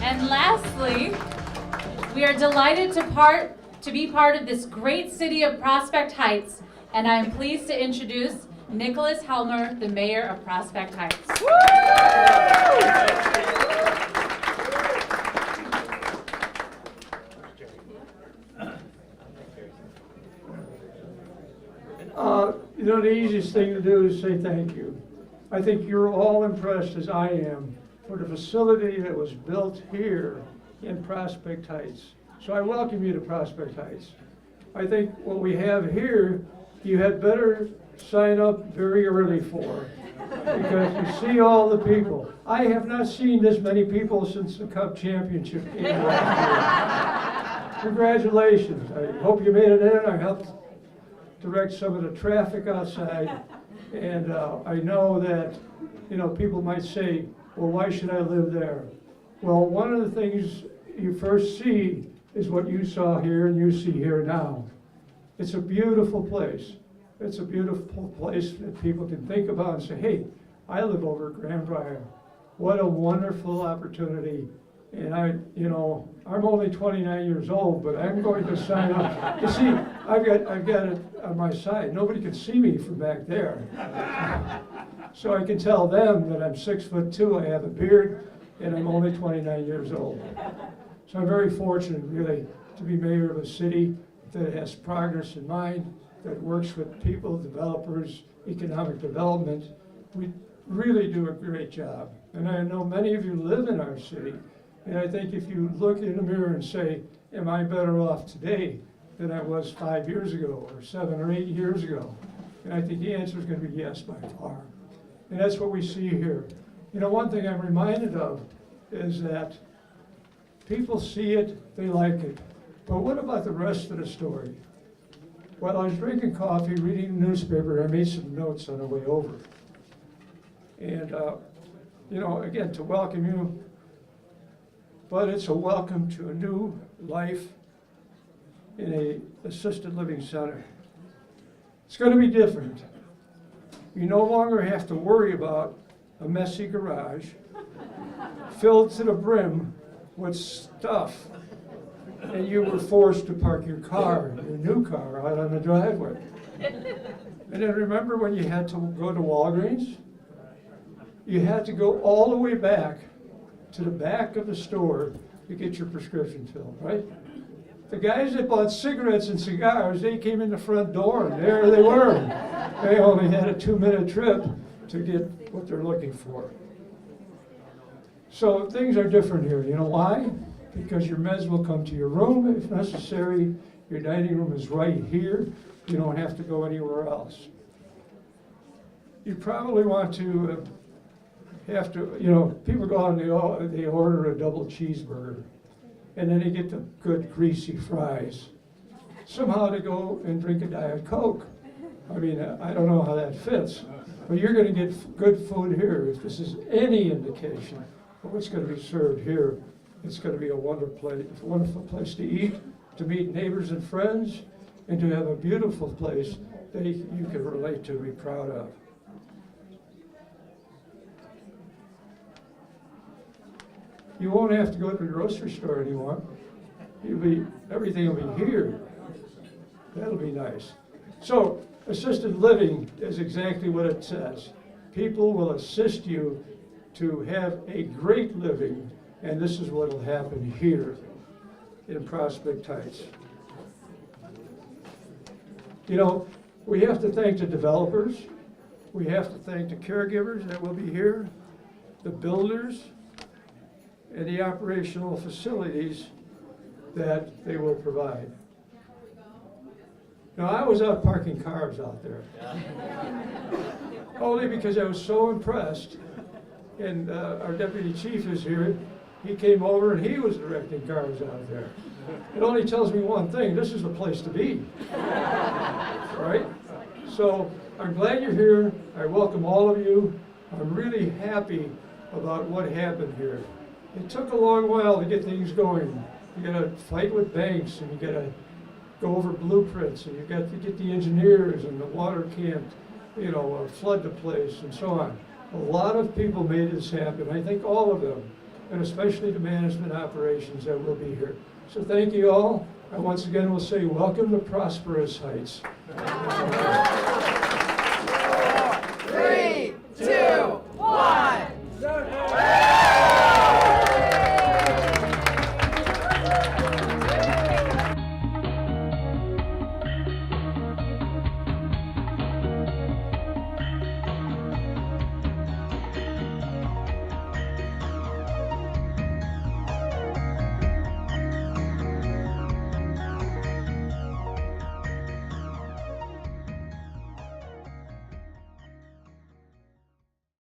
And lastly, we are delighted to be part of this great city of Prospect Heights, and I am pleased to introduce Nicholas Helmer, the mayor of Prospect Heights. You know, the easiest thing to do is say thank you. I think you're all impressed, as I am, for the facility that was built here in Prospect Heights. So I welcome you to Prospect Heights. I think what we have here, you had better sign up very early for, because you see all the people. I have not seen this many people since the Cup Championship game last year. Congratulations. I hope you made it in. I helped direct some of the traffic outside, and I know that, you know, people might say, well, why should I live there? Well, one of the things you first see is what you saw here and you see here now. It's a beautiful place. It's a beautiful place that people can think about and say, hey, I live over at Grandbrier. What a wonderful opportunity. And I'm only 29 years old, but I'm going to sign up. You see, I've got it on my side. Nobody can see me from back there. So I can tell them that I'm 6'2", I have a beard, and I'm only 29 years old. So I'm very fortunate, really, to be mayor of a city that has progress in mind, that works with people, developers, economic development. We really do a great job. And I know many of you live in our city. And I think if you look in the mirror and say, am I better off today than I was 5 years ago or 7 or 8 years ago? And I think the answer is going to be yes by far. And that's what we see here. You know, one thing I'm reminded of is that people see it, they like it. But what about the rest of the story? While I was drinking coffee, reading the newspaper, I made some notes on the way over. And, you know, again, to welcome you, but it's a welcome to a new life in a assisted living center. It's going to be different. You no longer have to worry about a messy garage filled to the brim with stuff, and you were forced to park your car, your new car, out on the driveway. And then remember when you had to go to Walgreens? You had to go all the way back to the back of the store to get your prescription filled, right? The guys that bought cigarettes and cigars, they came in the front door and there they were. They only had a 2-minute trip to get what they're looking for. So things are different here. You know why? Because your meds will come to your room if necessary. Your dining room is right here. You don't have to go anywhere else. You probably want to people go out and they order a double cheeseburger, and then they get the good greasy fries. Somehow they go and drink a Diet Coke. I mean, I don't know how that fits, but you're going to get good food here. If this is any indication of what's going to be served here, it's going to be a wonderful place to eat, to meet neighbors and friends, and to have a beautiful place that you can relate to, be proud of. You won't have to go to the grocery store anymore. Everything will be here. That'll be nice. So, assisted living is exactly what it says. People will assist you to have a great living, and this is what will happen here in Prospect Heights. You know, we have to thank the developers. We have to thank the caregivers that will be here, the builders, and the operational facilities that they will provide. Now, I was out parking cars out there. Only because I was so impressed, and our deputy chief is here. He came over and he was directing cars out there. It only tells me one thing: this is the place to be. Right? So I'm glad you're here. I welcome all of you. I'm really happy about what happened here. It took a long while to get things going. You got to fight with banks, and you got to go over blueprints, and you got to get the engineers, and the water can't, flood the place, and so on. A lot of people made this happen. I think all of them and especially the management operations that will be here. So thank you all, and once again we'll say welcome to Prosperous Heights.